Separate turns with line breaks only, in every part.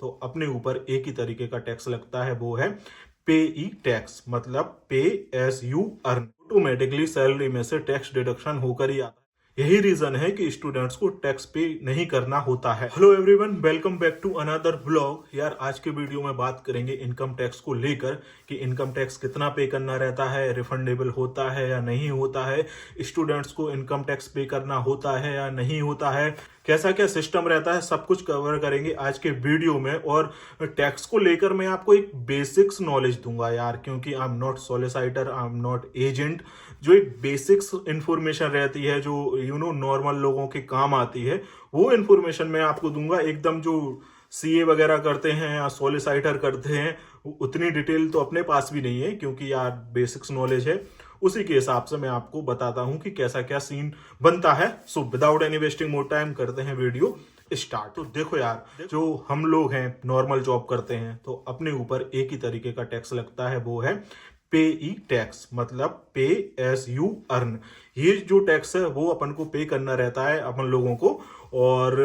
तो अपने ऊपर एक ही तरीके का टैक्स लगता है, वो है पे ई टैक्स, मतलब पे S U earn. Automatically salary में से टैक्स डिडक्शन होकर ही आता है। यही रीजन है कि स्टूडेंट्स को टैक्स पे नहीं करना होता है। Hello everyone, welcome back to another vlog. यार आज के वीडियो में बात करेंगे इनकम टैक्स को लेकर कि इनकम टैक्स कितना पे करना रहता है, रिफंडेबल होता है या नहीं होता है, स्टूडेंट्स को इनकम टैक्स पे करना होता है या नहीं होता है, कैसा क्या सिस्टम रहता है, सब कुछ कवर करेंगे आज के वीडियो में। और टैक्स को लेकर मैं आपको एक बेसिक्स नॉलेज दूंगा यार, क्योंकि I am not solicitor, I am not agent. जो एक बेसिक्स इंफॉर्मेशन रहती है, जो नॉर्मल लोगों के काम आती है, वो इंफॉर्मेशन मैं आपको दूंगा। एकदम जो सीए वगैरह करते हैं या सॉलिसिटर करते हैं उतनी डिटेल तो अपने पास भी नहीं है, क्योंकि यार बेसिक्स नॉलेज है, उसी के हिसाब से मैं आपको बताता हूं कि कैसा क्या सीन बनता है। So without any wasting more time करते हैं वीडियो स्टार्ट। तो देखो यार, जो हम लोग हैं नॉर्मल जॉब करते हैं तो अपने ऊपर एक ही तरीके का टैक्स लगता है, वो है पे ई टैक्स, मतलब पे एस यू अर्न। ये जो टैक्स है वो अपन को पे करना रहता है अपन लोगों को, और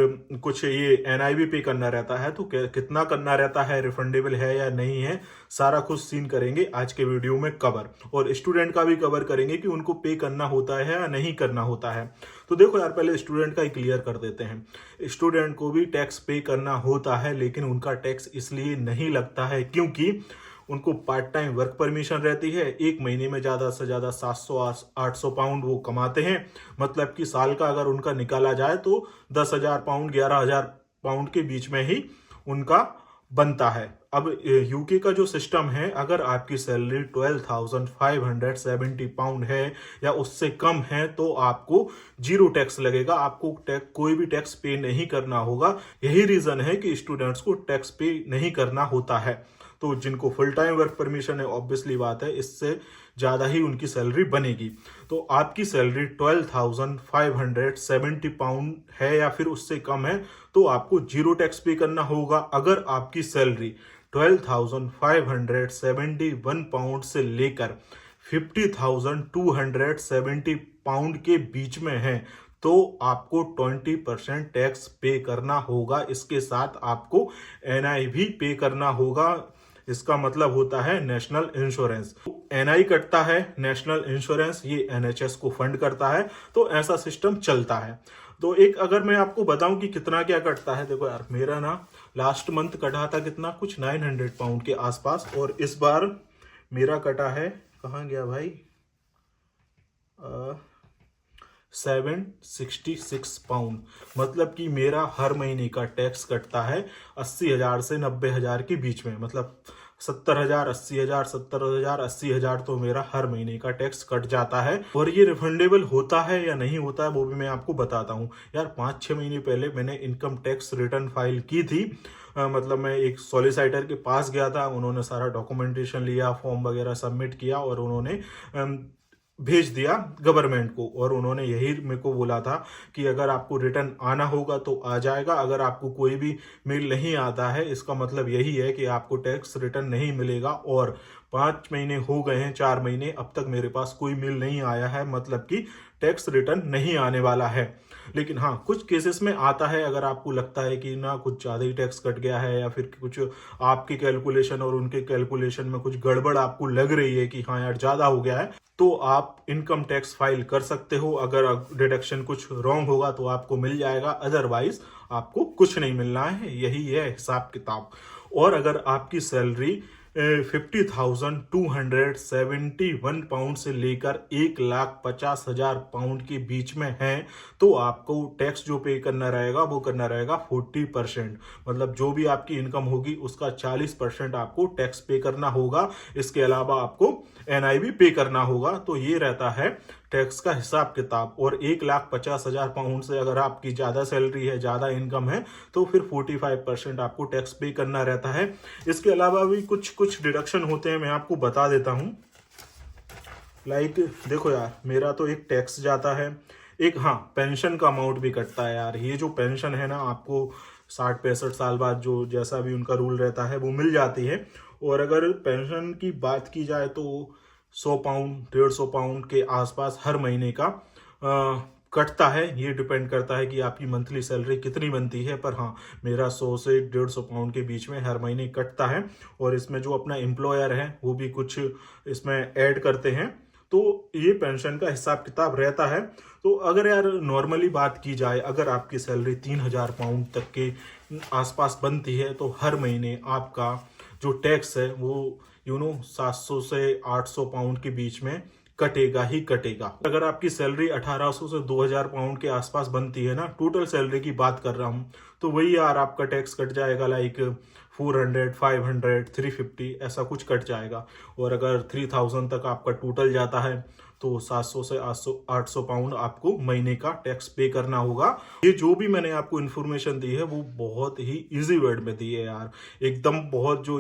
कुछ ये एनआई भी पे करना रहता है। तो कितना करना रहता है, रिफंडेबल है या नहीं है, सारा कुछ सीन करेंगे आज के वीडियो में कवर। और स्टूडेंट का भी कवर करेंगे कि उनको पे करना होता है या नहीं करना होता है। तो देखो यार, पहले स्टूडेंट का ही क्लियर कर देते हैं। स्टूडेंट को भी टैक्स पे करना होता है, लेकिन उनका टैक्स इसलिए नहीं लगता है क्योंकि उनको पार्ट टाइम वर्क परमिशन रहती है। एक महीने में ज़्यादा से ज़्यादा 700-800 पाउंड वो कमाते हैं। मतलब कि साल का अगर उनका निकाला जाए तो 10,000 पाउंड 11,000 पाउंड के बीच में ही उनका बनता है। अब यूके का जो सिस्टम है, अगर आपकी सैलरी 12,570 पाउंड है या उससे कम है तो आपको जीरो टैक्स लगेगा, आपको कोई भी टैक्स पे नहीं करना होगा। यही रीजन है कि स्टूडेंट्स को टैक्स पे नहीं करना होता है। तो जिनको फुल टाइम वर्क परमिशन है, ऑब्वियसली बात है, इससे ज़्यादा ही उनकी सैलरी बनेगी। तो आपकी सैलरी 12,570 पाउंड है या फिर उससे कम है तो आपको जीरो टैक्स पे करना होगा। अगर आपकी सैलरी 12,571 पाउंड से लेकर 50,270 पाउंड के बीच में है तो आपको 20% टैक्स पे करना होगा। इसके साथ आपको एनआई भी पे करना होगा। इसका मतलब होता है नेशनल इंश्योरेंस। एनआई कटता है, नेशनल इंश्योरेंस ये एनएचएस को फंड करता है। तो ऐसा सिस्टम चलता है। तो एक अगर मैं आपको बताऊं कि कितना क्या कटता है, देखो यार, मेरा ना लास्ट मंथ कटा था कितना, कुछ 900 पाउंड के आसपास, और इस बार मेरा कटा है, कहाँ गया भाई, 766 पाउंड। मतलब कि मेरा हर महीने का टैक्स कटता है 80,000 से 90,000 के बीच में। मतलब 70,000, 80,000, 70,000, 80,000 तो मेरा हर महीने का टैक्स कट जाता है। और ये रिफंडेबल होता है या नहीं होता है वो भी मैं आपको बताता हूँ। यार 5-6 महीने पहले मैंने इनकम टैक्स रिटर्न फाइल की थी। मतलब मैं एक सॉलिसिटर के पास गया था, उन्होंने सारा डॉक्यूमेंटेशन लिया, फॉर्म वगैरह सबमिट किया और उन्होंने भेज दिया गवर्नमेंट को। और उन्होंने यही मेरे को बोला था कि अगर आपको रिटर्न आना होगा तो आ जाएगा, अगर आपको कोई भी मेल नहीं आता है इसका मतलब यही है कि आपको टैक्स रिटर्न नहीं मिलेगा। और 5 महीने हो गए हैं, 4 महीने, अब तक मेरे पास कोई मेल नहीं आया है, मतलब कि टैक्स रिटर्न नहीं आने वाला है। लेकिन हाँ, कुछ केसेस में आता है, अगर आपको लगता है कि ना कुछ ज़्यादा ही टैक्स कट गया है या फिर कुछ आपकी कैलकुलेशन और उनके कैलकुलेशन में कुछ गड़बड़ आपको लग रही है कि हाँ यार ज़्यादा हो गया है, तो आप इनकम टैक्स फाइल कर सकते हो। अगर डिडक्शन कुछ रॉन्ग होगा तो आपको मिल जाएगा, अदरवाइज आपको कुछ नहीं मिलना है। यही है हिसाब किताब। और अगर आपकी सैलरी 50,271 पाउंड से लेकर 1,50,000 पाउंड के बीच में है तो आपको टैक्स जो पे करना रहेगा वो करना रहेगा 40%। मतलब जो भी आपकी इनकम होगी उसका 40% आपको टैक्स पे करना होगा। इसके अलावा आपको एनआई भी पे करना होगा। तो ये रहता है टैक्स का हिसाब किताब। और 1,50,000 पाउंड से अगर आपकी ज़्यादा सैलरी है, ज़्यादा इनकम है, तो फिर 45% आपको टैक्स पे करना रहता है। इसके अलावा भी कुछ कुछ डिडक्शन होते हैं, मैं आपको बता देता हूँ। लाइक देखो यार, मेरा तो एक टैक्स जाता है, एक हाँ पेंशन का अमाउंट भी कटता है यार। ये जो पेंशन है ना, आपको 60-65 साल बाद जो जैसा भी उनका रूल रहता है वो मिल जाती है। और अगर पेंशन की बात की जाए तो 100 पाउंड 150 पाउंड के आसपास हर महीने का कटता है, ये डिपेंड करता है कि आपकी मंथली सैलरी कितनी बनती है। पर हाँ, मेरा 100 से 150 पाउंड के बीच में हर महीने कटता है। और इसमें जो अपना एम्प्लॉयर है वो भी कुछ इसमें ऐड करते हैं, तो ये पेंशन का हिसाब किताब रहता है। तो अगर यार नॉर्मली बात की जाए, अगर आपकी सैलरी 3000 पाउंड तक के आसपास बनती है तो हर महीने आपका जो टैक्स है वो 700 से 800 पाउंड के बीच में कटेगा ही कटेगा। अगर आपकी सैलरी 1800 से 2000 पाउंड के आसपास बनती है ना, टोटल सैलरी की बात कर रहा हूँ, तो वही यार आपका टैक्स कट जाएगा लाइक 400, 500, 350 ऐसा कुछ कट जाएगा। और अगर 3000 तक आपका टोटल जाता है तो 700 से 800 पाउंड आपको महीने का टैक्स पे करना होगा। ये जो भी मैंने आपको इन्फॉर्मेशन दी है वो बहुत ही इजी वर्ड में दी है यार, एकदम बहुत जो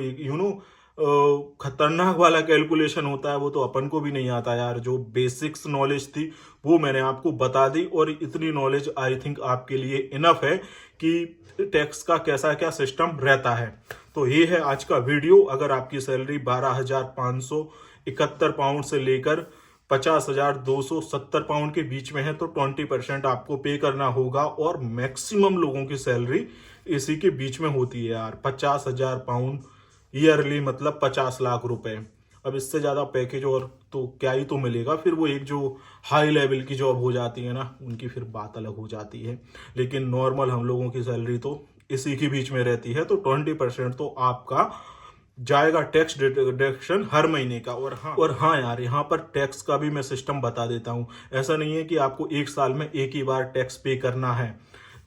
खतरनाक वाला कैलकुलेशन होता है वो तो अपन को भी नहीं आता यार। जो बेसिक्स नॉलेज थी वो मैंने आपको बता दी, और इतनी नॉलेज आई थिंक आपके लिए इनफ है कि टैक्स का कैसा क्या सिस्टम रहता है। तो ये है आज का वीडियो। अगर आपकी सैलरी 12,571 पाउंड से लेकर 50,270 पाउंड के बीच में है तो 20% आपको पे करना होगा। और मैक्सिमम लोगों की सैलरी इसी के बीच में होती है यार, 50,000 पाउंड ईयरली, मतलब 50 लाख रुपए। अब इससे ज्यादा पैकेज और तो क्या ही तो मिलेगा। फिर वो एक जो हाई लेवल की जॉब हो जाती है ना, उनकी फिर बात अलग हो जाती है। लेकिन नॉर्मल हम लोगों की सैलरी तो इसी के बीच में रहती है, तो 20% तो आपका जाएगा टैक्स डिडक्शन हर महीने का। और हाँ यार, यहाँ पर टैक्स का भी मैं सिस्टम बता देता हूँ। ऐसा नहीं है कि आपको एक साल में एक ही बार टैक्स पे करना है।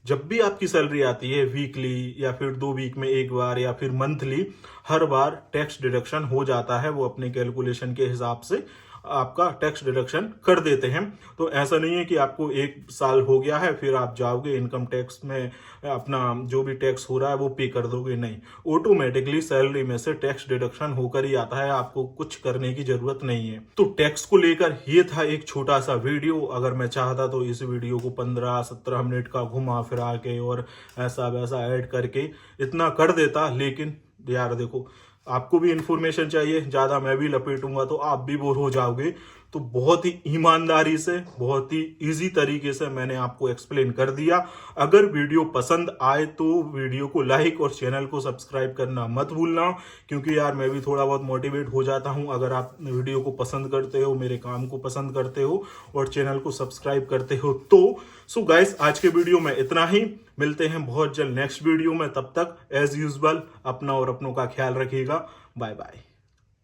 जब भी आपकी सैलरी आती है, वीकली या फिर 2 वीक में एक बार या फिर मंथली, हर बार टैक्स डिडक्शन हो जाता है। वो अपने कैलकुलेशन के हिसाब से आपका टैक्स डिडक्शन कर देते हैं। तो ऐसा नहीं है कि आपको एक साल हो गया है फिर आप जाओगे इनकम टैक्स में अपना जो भी टैक्स हो रहा है वो पे कर दोगे, नहीं। ऑटोमेटिकली सैलरी में से टैक्स डिडक्शन होकर ही आता है, आपको कुछ करने की जरूरत नहीं है। तो टैक्स को लेकर ये था एक छोटा सा वीडियो। अगर मैं चाहता तो इस वीडियो को 15-17 मिनट का घुमा फिरा के और ऐसा वैसा ऐड करके इतना कर देता, लेकिन यार देखो, आपको भी इंफॉर्मेशन चाहिए, ज्यादा मैं भी लपेटूंगा तो आप भी बोर हो जाओगे। तो बहुत ही ईमानदारी से, बहुत ही इजी तरीके से मैंने आपको एक्सप्लेन कर दिया। अगर वीडियो पसंद आए तो वीडियो को लाइक और चैनल को सब्सक्राइब करना मत भूलना, क्योंकि यार मैं भी थोड़ा बहुत मोटिवेट हो जाता हूं अगर आप वीडियो को पसंद करते हो, मेरे काम को पसंद करते हो और चैनल को सब्सक्राइब करते हो तो। सो गाइस, आज के वीडियो में इतना ही। मिलते हैं बहुत जल्द नेक्स्ट वीडियो में। तब तक एज यूजुअल अपना और अपनों का ख्याल रखिएगा। Bye bye.